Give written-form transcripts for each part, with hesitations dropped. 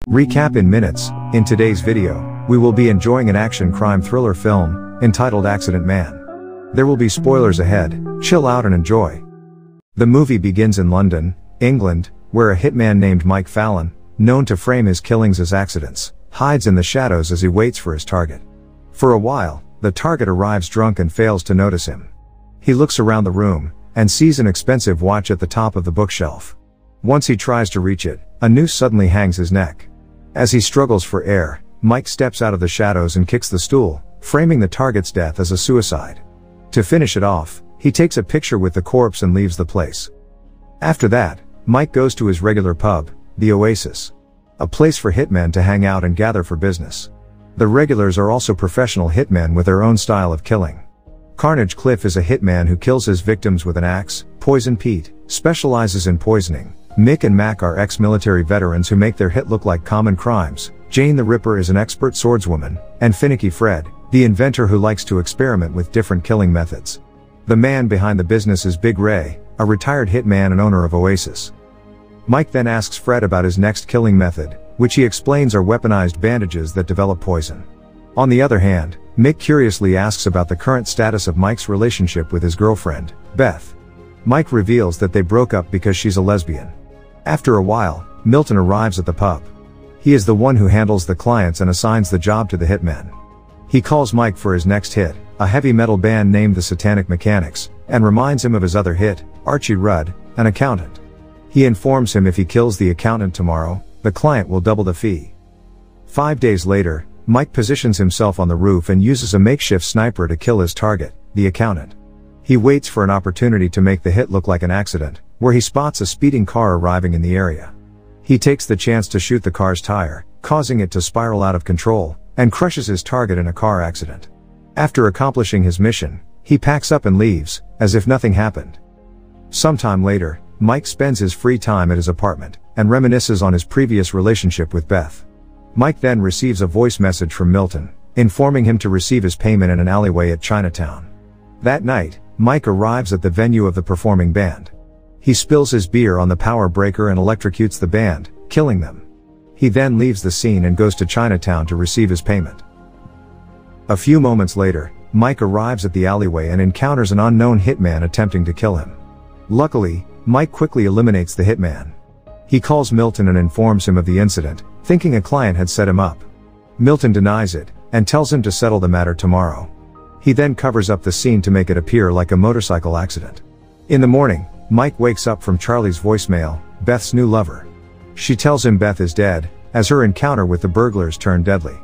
Recap in minutes. In today's video, we will be enjoying an action crime thriller film, entitled Accident Man. There will be spoilers ahead, chill out and enjoy. The movie begins in London, England, where a hitman named Mike Fallon, known to frame his killings as accidents, hides in the shadows as he waits for his target. For a while, the target arrives drunk and fails to notice him. He looks around the room, and sees an expensive watch at the top of the bookshelf. Once he tries to reach it, a noose suddenly hangs his neck. As he struggles for air, Mike steps out of the shadows and kicks the stool, framing the target's death as a suicide. To finish it off, he takes a picture with the corpse and leaves the place. After that, Mike goes to his regular pub, the Oasis. A place for hitmen to hang out and gather for business. The regulars are also professional hitmen with their own style of killing. Carnage Cliff is a hitman who kills his victims with an axe. Poison Pete specializes in poisoning. Mick and Mac are ex-military veterans who make their hit look like common crimes. Jane the Ripper is an expert swordswoman, and Finicky Fred, the inventor who likes to experiment with different killing methods. The man behind the business is Big Ray, a retired hitman and owner of Oasis. Mike then asks Fred about his next killing method, which he explains are weaponized bandages that develop poison. On the other hand, Mick curiously asks about the current status of Mike's relationship with his girlfriend, Beth. Mike reveals that they broke up because she's a lesbian. After a while, Milton arrives at the pub. He is the one who handles the clients and assigns the job to the hitman. He calls Mike for his next hit, a heavy metal band named the Satanic Mechanics, and reminds him of his other hit, Archie Rudd, an accountant. He informs him if he kills the accountant tomorrow, the client will double the fee. 5 days later, Mike positions himself on the roof and uses a makeshift sniper to kill his target, the accountant. He waits for an opportunity to make the hit look like an accident, where he spots a speeding car arriving in the area. He takes the chance to shoot the car's tire, causing it to spiral out of control, and crushes his target in a car accident. After accomplishing his mission, he packs up and leaves, as if nothing happened. Sometime later, Mike spends his free time at his apartment, and reminisces on his previous relationship with Beth. Mike then receives a voice message from Milton, informing him to receive his payment in an alleyway at Chinatown. That night, Mike arrives at the venue of the performing band. He spills his beer on the power breaker and electrocutes the band, killing them. He then leaves the scene and goes to Chinatown to receive his payment. A few moments later, Mike arrives at the alleyway and encounters an unknown hitman attempting to kill him. Luckily, Mike quickly eliminates the hitman. He calls Milton and informs him of the incident, thinking a client had set him up. Milton denies it, and tells him to settle the matter tomorrow. He then covers up the scene to make it appear like a motorcycle accident. In the morning, Mike wakes up from Charlie's voicemail, Beth's new lover. She tells him Beth is dead, as her encounter with the burglars turned deadly.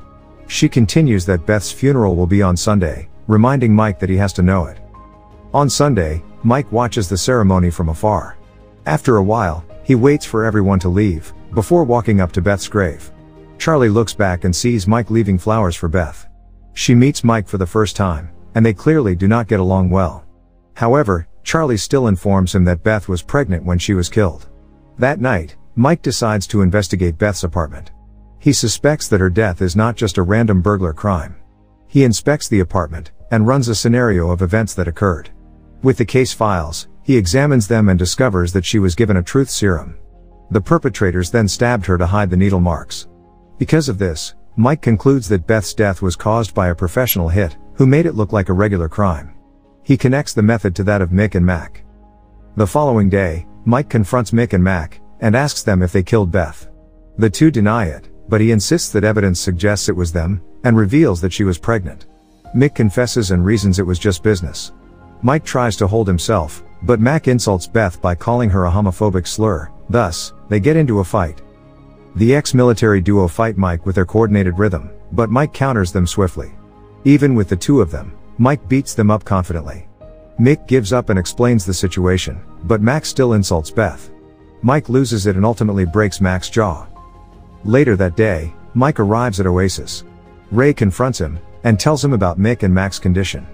She continues that Beth's funeral will be on Sunday, reminding Mike that he has to know it. On Sunday, Mike watches the ceremony from afar. After a while, he waits for everyone to leave, before walking up to Beth's grave. Charlie looks back and sees Mike leaving flowers for Beth. She meets Mike for the first time, and they clearly do not get along well. However, Charlie still informs him that Beth was pregnant when she was killed. That night, Mike decides to investigate Beth's apartment. He suspects that her death is not just a random burglar crime. He inspects the apartment, and runs a scenario of events that occurred. With the case files, he examines them and discovers that she was given a truth serum. The perpetrators then stabbed her to hide the needle marks. Because of this, Mike concludes that Beth's death was caused by a professional hit, who made it look like a regular crime. He connects the method to that of Mick and Mac. The following day, Mike confronts Mick and Mac, and asks them if they killed Beth. The two deny it, but he insists that evidence suggests it was them, and reveals that she was pregnant. Mick confesses and reasons it was just business. Mike tries to hold himself, but Mac insults Beth by calling her a homophobic slur, thus, they get into a fight. The ex-military duo fight Mike with their coordinated rhythm, but Mike counters them swiftly. Even with the two of them, Mike beats them up confidently. Mick gives up and explains the situation, but Mac still insults Beth. Mike loses it and ultimately breaks Mac's jaw. Later that day, Mike arrives at Oasis. Ray confronts him, and tells him about Mick and Mac's condition.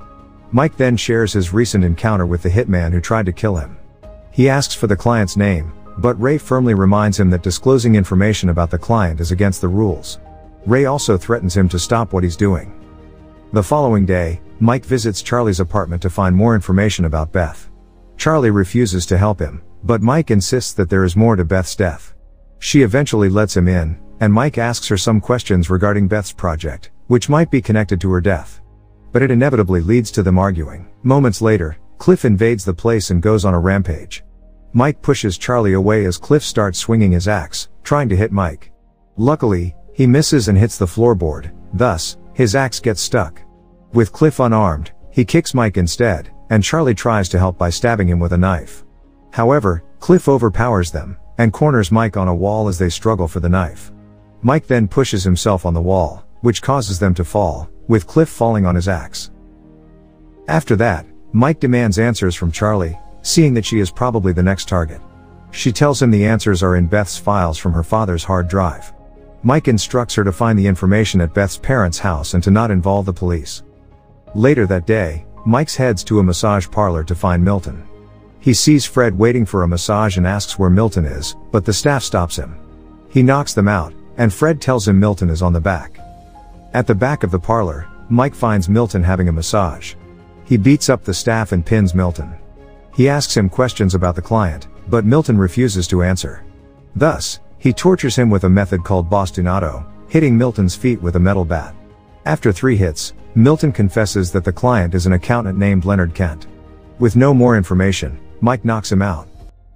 Mike then shares his recent encounter with the hitman who tried to kill him. He asks for the client's name, but Ray firmly reminds him that disclosing information about the client is against the rules. Ray also threatens him to stop what he's doing. The following day, Mike visits Charlie's apartment to find more information about Beth. Charlie refuses to help him, but Mike insists that there is more to Beth's death. She eventually lets him in, and Mike asks her some questions regarding Beth's project, which might be connected to her death. But it inevitably leads to them arguing. Moments later, Cliff invades the place and goes on a rampage. Mike pushes Charlie away as Cliff starts swinging his axe, trying to hit Mike. Luckily, he misses and hits the floorboard, thus, his axe gets stuck. With Cliff unarmed, he kicks Mike instead, and Charlie tries to help by stabbing him with a knife. However, Cliff overpowers them, and corners Mike on a wall as they struggle for the knife. Mike then pushes himself on the wall, which causes them to fall, with Cliff falling on his axe. After that, Mike demands answers from Charlie, seeing that she is probably the next target. She tells him the answers are in Beth's files from her father's hard drive. Mike instructs her to find the information at Beth's parents' house and to not involve the police. Later that day, Mike heads to a massage parlor to find Milton. He sees Fred waiting for a massage and asks where Milton is, but the staff stops him. He knocks them out, and Fred tells him Milton is on the back. At the back of the parlor, Mike finds Milton having a massage. He beats up the staff and pins Milton. He asks him questions about the client, but Milton refuses to answer. Thus, he tortures him with a method called bastonado, hitting Milton's feet with a metal bat. After 3 hits, Milton confesses that the client is an accountant named Leonard Kent. With no more information, Mike knocks him out.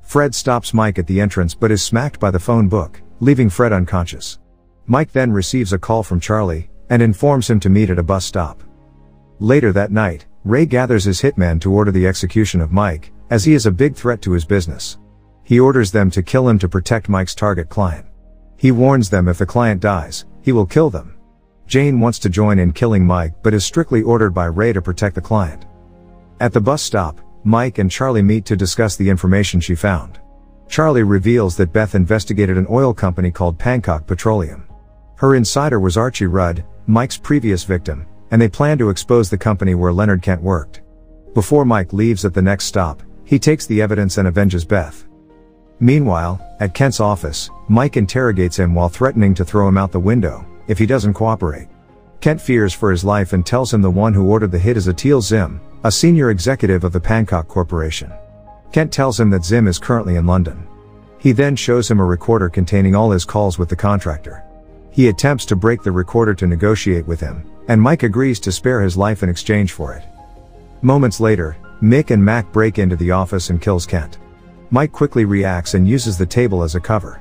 Fred stops Mike at the entrance but is smacked by the phone book, leaving Fred unconscious. Mike then receives a call from Charlie, and informs him to meet at a bus stop. Later that night, Ray gathers his hitman to order the execution of Mike, as he is a big threat to his business. He orders them to kill him to protect Mike's target client. He warns them if the client dies, he will kill them. Jane wants to join in killing Mike but is strictly ordered by Ray to protect the client. At the bus stop, Mike and Charlie meet to discuss the information she found. Charlie reveals that Beth investigated an oil company called Hancock Petroleum. Her insider was Archie Rudd, Mike's previous victim, and they plan to expose the company where Leonard Kent worked. Before Mike leaves at the next stop, he takes the evidence and avenges Beth. Meanwhile, at Kent's office, Mike interrogates him while threatening to throw him out the window if he doesn't cooperate. Kent fears for his life and tells him the one who ordered the hit is Atil Zim, a senior executive of the Hancock Corporation. Kent tells him that Zim is currently in London. He then shows him a recorder containing all his calls with the contractor. He attempts to break the recorder to negotiate with him, and Mike agrees to spare his life in exchange for it. Moments later, Mick and Mac break into the office and kills Kent. Mike quickly reacts and uses the table as a cover.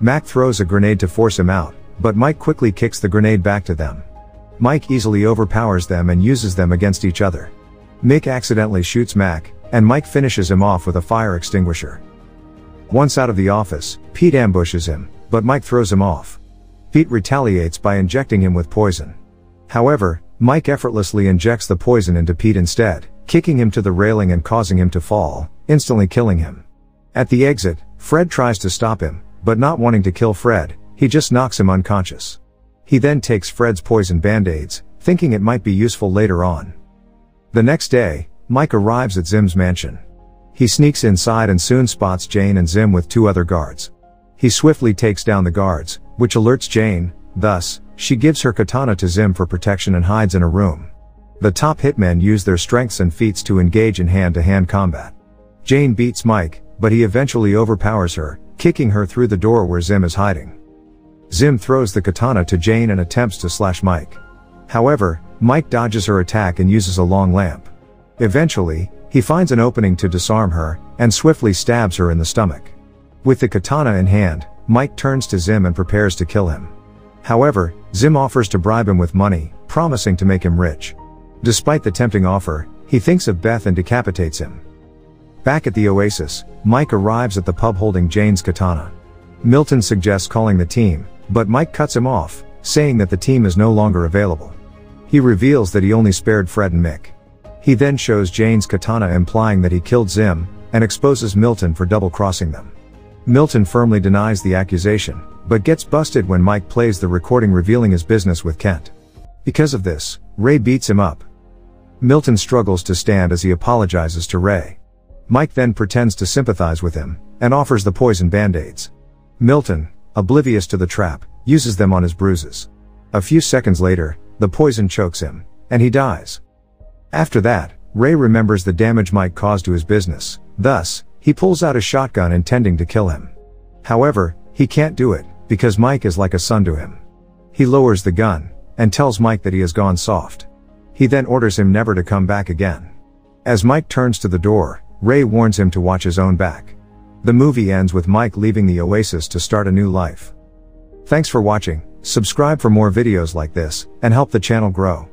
Mac throws a grenade to force him out, but Mike quickly kicks the grenade back to them. Mike easily overpowers them and uses them against each other. Mick accidentally shoots Mac, and Mike finishes him off with a fire extinguisher. Once out of the office, Pete ambushes him, but Mike throws him off. Pete retaliates by injecting him with poison. However, Mike effortlessly injects the poison into Pete instead, kicking him to the railing and causing him to fall, instantly killing him. At the exit, Fred tries to stop him, but not wanting to kill Fred, he just knocks him unconscious. He then takes Fred's poison band-aids, thinking it might be useful later on. The next day, Mike arrives at Zim's mansion. He sneaks inside and soon spots Jane and Zim with 2 other guards. He swiftly takes down the guards, which alerts Jane, thus, she gives her katana to Zim for protection and hides in a room. The top hitmen use their strengths and feats to engage in hand-to-hand combat. Jane beats Mike, but he eventually overpowers her, kicking her through the door where Zim is hiding. Zim throws the katana to Jane and attempts to slash Mike. However, Mike dodges her attack and uses a long lamp. Eventually, he finds an opening to disarm her, and swiftly stabs her in the stomach. With the katana in hand, Mike turns to Zim and prepares to kill him. However, Zim offers to bribe him with money, promising to make him rich. Despite the tempting offer, he thinks of Beth and decapitates him. Back at the Oasis, Mike arrives at the pub holding Jane's katana. Milton suggests calling the team, but Mike cuts him off, saying that the team is no longer available. He reveals that he only spared Fred and Mick. He then shows Jane's katana implying that he killed Zim, and exposes Milton for double-crossing them. Milton firmly denies the accusation, but gets busted when Mike plays the recording revealing his business with Kent. Because of this, Ray beats him up. Milton struggles to stand as he apologizes to Ray. Mike then pretends to sympathize with him, and offers the poison band-aids. Milton, oblivious to the trap, uses them on his bruises. A few seconds later, the poison chokes him, and he dies. After that, Ray remembers the damage Mike caused to his business, thus, he pulls out a shotgun intending to kill him. However, he can't do it, because Mike is like a son to him. He lowers the gun, and tells Mike that he has gone soft. He then orders him never to come back again. As Mike turns to the door, Ray warns him to watch his own back. The movie ends with Mike leaving the oasis to start a new life. Thanks for watching, subscribe for more videos like this, and help the channel grow.